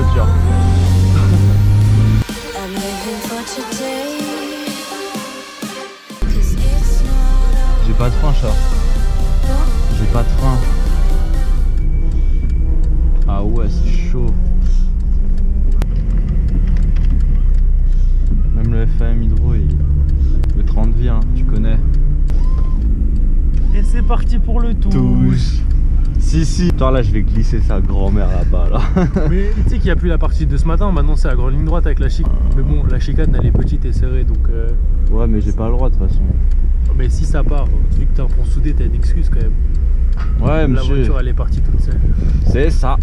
voiture. J'ai pas de frein, chat. J'ai pas de frein. Ah ouais, c'est chaud. Même le FM Hydro, le 30 vie, hein, tu connais. Et c'est parti pour le touche. Si. Attends, là, je vais glisser sa grand-mère là-bas, là. Mais tu sais qu'il n'y a plus la partie de ce matin, maintenant c'est la grande ligne droite avec la chicane. Mais bon, la chicane elle est petite et serrée donc... Ouais, mais j'ai pas le droit de toute façon. Mais si ça part, vu que t'as un pont soudé, t'as une excuse quand même. Ouais, monsieur. La voiture elle est partie toute seule. C'est ça.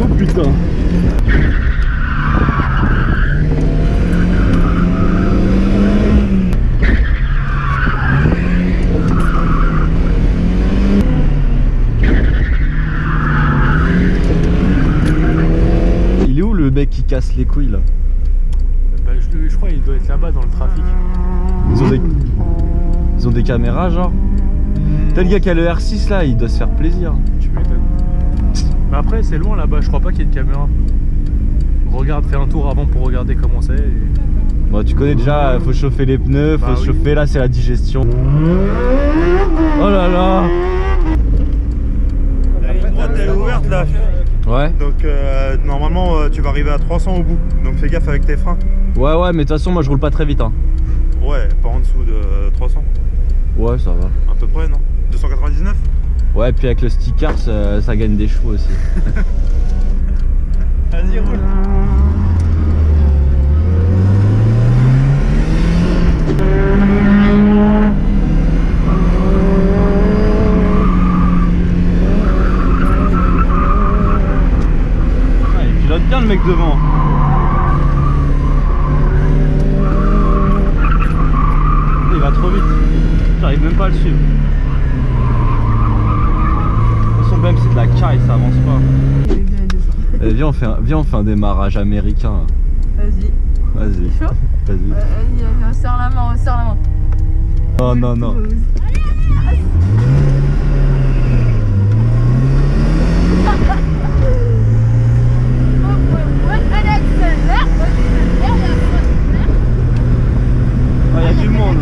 Oh putain. Il est où le mec qui casse les couilles là? Bah, je crois qu'il doit être là-bas dans le trafic. Ils ont des caméras genre. T'as le gars qui a le R6 là, il doit se faire plaisir. Tu m'étonnes. Mais après c'est loin là-bas, je crois pas qu'il y ait de caméra. Regarde, fais un tour avant pour regarder comment c'est. Bon, tu connais déjà, faut chauffer les pneus, faut se chauffer, là c'est la digestion. Oh là là. La ligne droite elle est ouverte là. Ouais. Donc normalement tu vas arriver à 300 au bout. Donc fais gaffe avec tes freins. Ouais, mais de toute façon moi je roule pas très vite hein. Ouais, pas en dessous de 300. Ouais, ça va. À peu près, non? 299? Ouais, puis avec le sticker ça gagne des chevaux aussi. Vas-y, roule. Il pilote bien le mec devant. Il va trop vite. J'arrive même pas à le suivre. De toute façon, même c'est de la caille, ça avance pas. Viens, on fait un démarrage américain. Vas-y. Vas-y. Chaud? Vas-y. On serre la main, on serre la main. Oh non. Oh, y a du monde.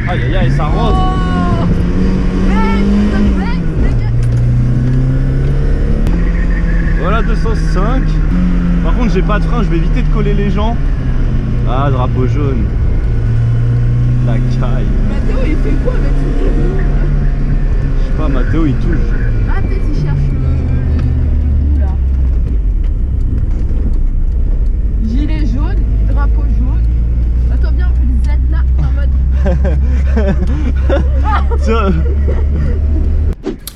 Aïe, ça rose. Voilà 205. Par contre j'ai pas de frein, je vais éviter de coller les gens. Ah, drapeau jaune. La caille. Mathéo il fait quoi avec ce tableau? Je sais pas, Mathéo il touche. Ah peut-être il cherche le bout là. Gilet jaune, drapeau jaune. Attends bien, on fait le Z là en mode. Tiens.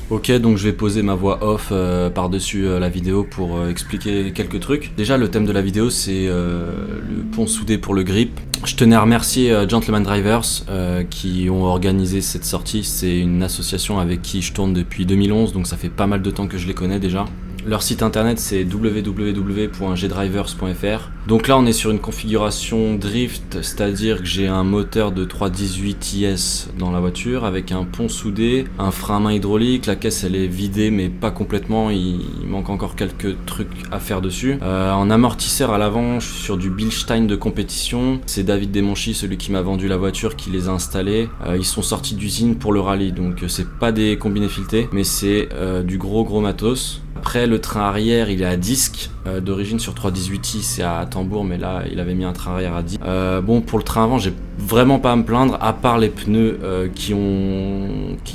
Ok, donc je vais poser ma voix off par-dessus la vidéo pour expliquer quelques trucs. Déjà, le thème de la vidéo, c'est le pont soudé pour le grip. Je tenais à remercier Gentleman Drivers qui ont organisé cette sortie. C'est une association avec qui je tourne depuis 2011, donc ça fait pas mal de temps que je les connais déjà. Leur site internet c'est www.gdrivers.fr. Donc là on est sur une configuration drift, c'est-à-dire que j'ai un moteur de 318 IS dans la voiture avec un pont soudé, un frein à main hydraulique, la caisse elle est vidée mais pas complètement, il manque encore quelques trucs à faire dessus. En amortisseur à l'avant, je suis sur du Bilstein de compétition, c'est David Desmonchy, celui qui m'a vendu la voiture, qui les a installés. Ils sont sortis d'usine pour le rallye, donc c'est pas des combinés filetés, mais c'est du gros matos. Après le train arrière il est à disque, d'origine sur 318i c'est à Tambour mais là il avait mis un train arrière à 10. Bon pour le train avant j'ai vraiment pas à me plaindre à part les pneus qui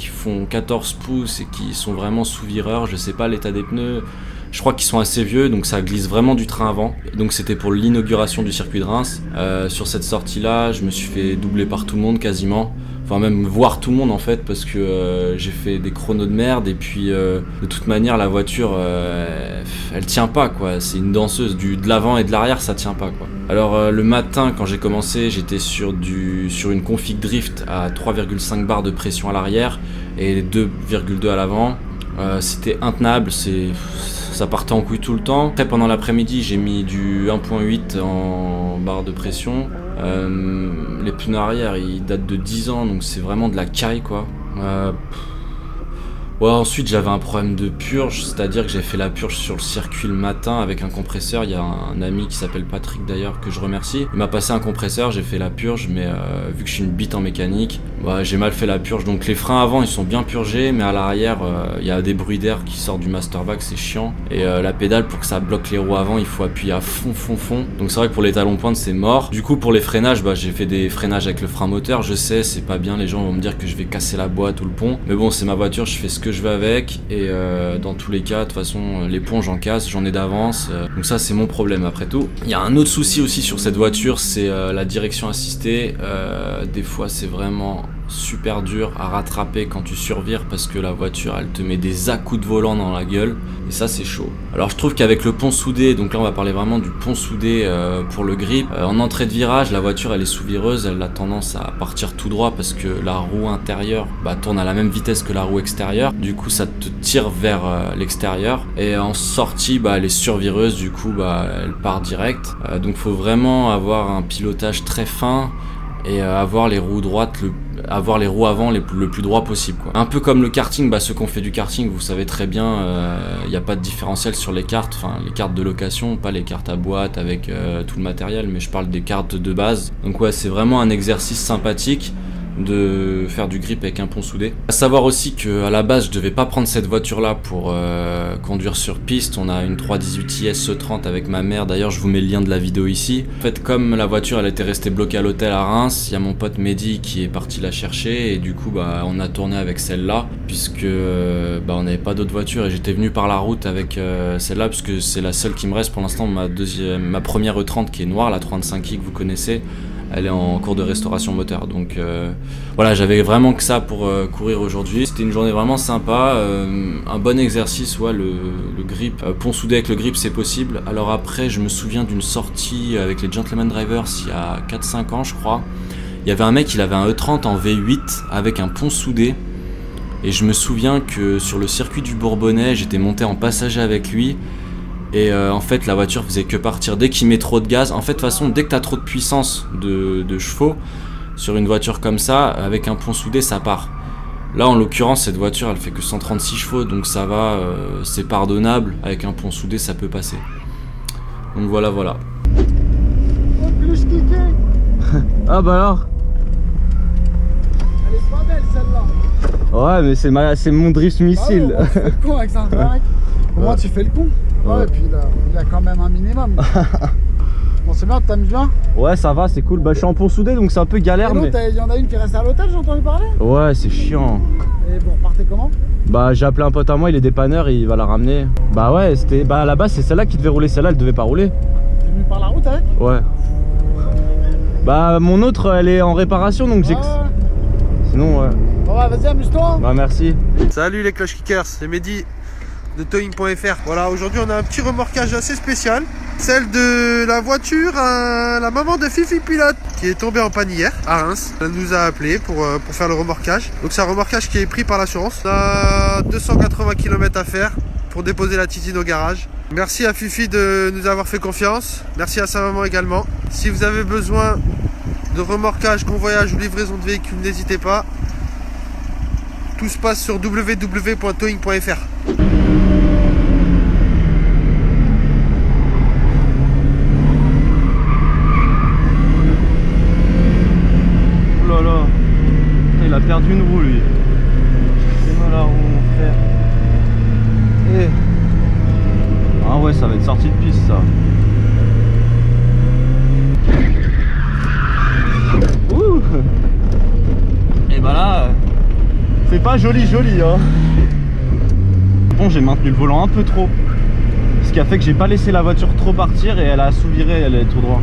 font 14 pouces et qui sont vraiment sous vireur, je sais pas l'état des pneus. Je crois qu'ils sont assez vieux donc ça glisse vraiment du train avant. Donc c'était pour l'inauguration du circuit de Reims. Sur cette sortie là je me suis fait doubler par tout le monde quasiment. Enfin même voir tout le monde en fait parce que j'ai fait des chronos de merde et puis de toute manière la voiture elle tient pas quoi, c'est une danseuse, de l'avant et de l'arrière ça tient pas quoi. Alors le matin quand j'ai commencé j'étais sur une config drift à 3,5 bars de pression à l'arrière et 2,2 à l'avant. C'était intenable, ça partait en couille tout le temps. Après pendant l'après-midi j'ai mis du 1.8 en barre de pression. Les pneus arrière ils datent de 10 ans donc c'est vraiment de la caille quoi. Ouais, ensuite j'avais un problème de purge, c'est-à-dire que j'ai fait la purge sur le circuit le matin avec un compresseur. Il y a un ami qui s'appelle Patrick d'ailleurs que je remercie. Il m'a passé un compresseur, j'ai fait la purge, mais vu que je suis une bite en mécanique, bah, j'ai mal fait la purge. Donc les freins avant ils sont bien purgés, mais à l'arrière il y a des bruits d'air qui sortent du masterback, c'est chiant. Et la pédale pour que ça bloque les roues avant, il faut appuyer à fond. Donc c'est vrai que pour les talons pointes c'est mort. Du coup pour les freinages, bah, j'ai fait des freinages avec le frein moteur. Je sais c'est pas bien, les gens vont me dire que je vais casser la boîte ou le pont, mais bon c'est ma voiture, je fais ce que je veux avec et dans tous les cas de toute façon les ponts j'en casse, j'en ai d'avance, donc ça c'est mon problème après tout. Il y a un autre souci aussi sur cette voiture, c'est la direction assistée. Des fois c'est vraiment super dur à rattraper quand tu survires parce que la voiture elle te met des à-coups de volant dans la gueule et ça c'est chaud. Alors je trouve qu'avec le pont soudé, donc là on va parler vraiment du pont soudé pour le grip, en entrée de virage la voiture elle est sous-vireuse, elle a tendance à partir tout droit parce que la roue intérieure tourne à la même vitesse que la roue extérieure, du coup ça te tire vers l'extérieur et en sortie elle est survireuse, du coup elle part direct, donc faut vraiment avoir un pilotage très fin et avoir les roues droites, avoir les roues avant le plus droit possible quoi. Un peu comme le karting, ceux qui ont fait du karting vous savez très bien, il n'y a pas de différentiel sur les cartes, enfin les cartes de location, pas les cartes à boîte avec tout le matériel, mais je parle des cartes de base. Donc ouais c'est vraiment un exercice sympathique de faire du grip avec un pont soudé. À savoir aussi que à la base je devais pas prendre cette voiture là pour conduire sur piste. On a une 318 IS E30 avec ma mère, d'ailleurs je vous mets le lien de la vidéo ici. En fait comme la voiture elle était restée bloquée à l'hôtel à Reims, il y a mon pote Mehdi qui est parti la chercher et du coup on a tourné avec celle-là puisque on n'avait pas d'autres voitures et j'étais venu par la route avec celle-là puisque c'est la seule qui me reste pour l'instant. Ma première E30 qui est noire, la 35i que vous connaissez, elle est en cours de restauration moteur, donc voilà, j'avais vraiment que ça pour courir aujourd'hui. C'était une journée vraiment sympa, un bon exercice, ouais, le grip, pont soudé avec le grip c'est possible. Alors après je me souviens d'une sortie avec les Gentleman Drivers il y a 4-5 ans je crois. Il y avait un mec, il avait un E30 en V8 avec un pont soudé et je me souviens que sur le circuit du Bourbonnais j'étais monté en passager avec lui. Et en fait la voiture faisait que partir dès qu'il met trop de gaz. En fait de toute façon dès que tu as trop de puissance de chevaux sur une voiture comme ça, avec un pont soudé ça part. Là en l'occurrence cette voiture elle fait que 136 chevaux donc ça va, c'est pardonnable, avec un pont soudé ça peut passer. Donc voilà. Ah bah alors. Elle est pas belle celle-là. Ouais mais c'est mon drift missile. Ah ouais, tu fais le con avec ça. Comment tu fais le con? Ouais, et puis il a quand même un minimum. Bon, c'est bien, tu t'amuses bien? Ouais, ça va, c'est cool. Je suis en pont soudé donc c'est un peu galère. Mais il y en a une qui reste à l'hôtel, j'ai entendu parler? Ouais, c'est chiant. Et vous repartez comment? J'ai appelé un pote à moi, il est dépanneur et il va la ramener. Ouais, c'était. À la base, c'est celle-là qui devait rouler, celle-là elle devait pas rouler. T'es venu par la route avec? Ouais. Mon autre elle est en réparation donc j'ai. Sinon, ouais. Bon, vas-y, amuse-toi. Merci. Salut les Cloche Kickers, c'est Mehdi de Towing.fr. Voilà, aujourd'hui on a un petit remorquage assez spécial, celle de la voiture à la maman de Fifi Pilote qui est tombée en panne hier à Reims. Elle nous a appelé pour faire le remorquage. Donc c'est un remorquage qui est pris par l'assurance. On a 280 km à faire pour déposer la titine au garage. Merci à Fifi de nous avoir fait confiance. Merci à sa maman également. Si vous avez besoin de remorquage, convoyage ou livraison de véhicules, n'hésitez pas. Tout se passe sur www.towing.fr. Oh là là, il a perdu une roue lui. C'est la roue mon frère. Ah ouais, ça va être sorti de piste ça. Ouh. Et là, c'est pas joli hein. Bon, j'ai maintenu le volant un peu trop, ce qui a fait que j'ai pas laissé la voiture trop partir et elle a sous-viré, elle est tout droit.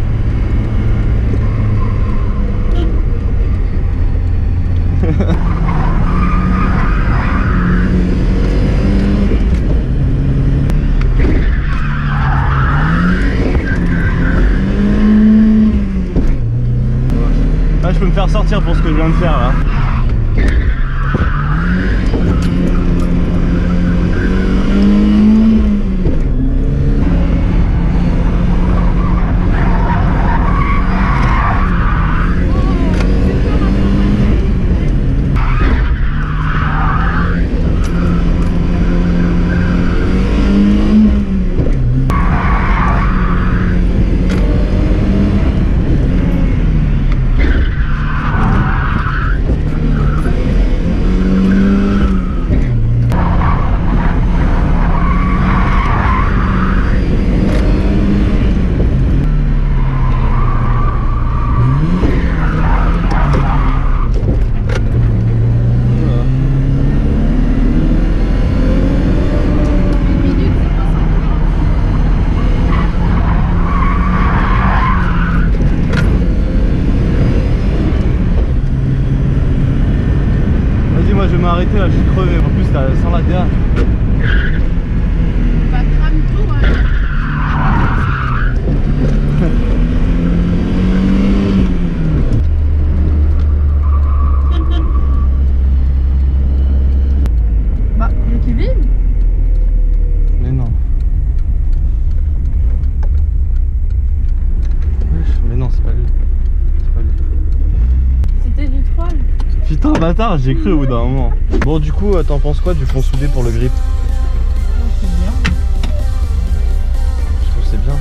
Là je peux me faire sortir pour ce que je viens de faire là. m'arrêter là, je suis crevé. En plus, t'as sans la DA. Pas crame tout, hein. Bah, il y a Kevin. Mais non. Mais non, c'est pas lui. C'est pas lui. C'était du troll. Putain, bâtard, j'ai cru au bout d'un moment. Bon, du coup, t'en penses quoi du pont soudé pour le grip? C'est bien. Je trouve que c'est bien.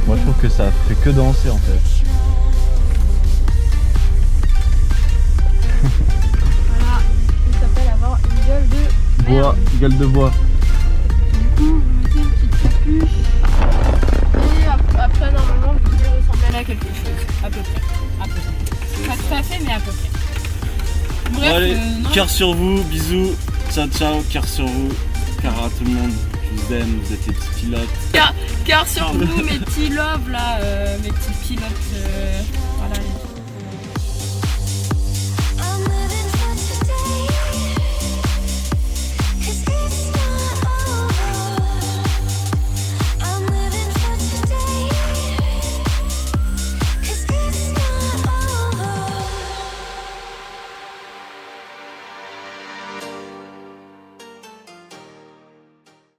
Moi, je trouve que ça fait que danser en fait. Voilà, ça s'appelle avoir une gueule de Bois, merde. gueule de bois. Du coup, vous mettez une petite capuche. Et après, normalement, vous devez ressembler à quelque chose. À peu près. À peu près. Pas tout à fait, mais à peu près. Bref, Allez, non. cœur sur vous, bisous, ciao ciao, cœur sur vous, cœur à tout le monde, je vous aime, vous êtes les petits pilotes. Cœur sur vous, mes petits loves là, mes petits pilotes. Voilà,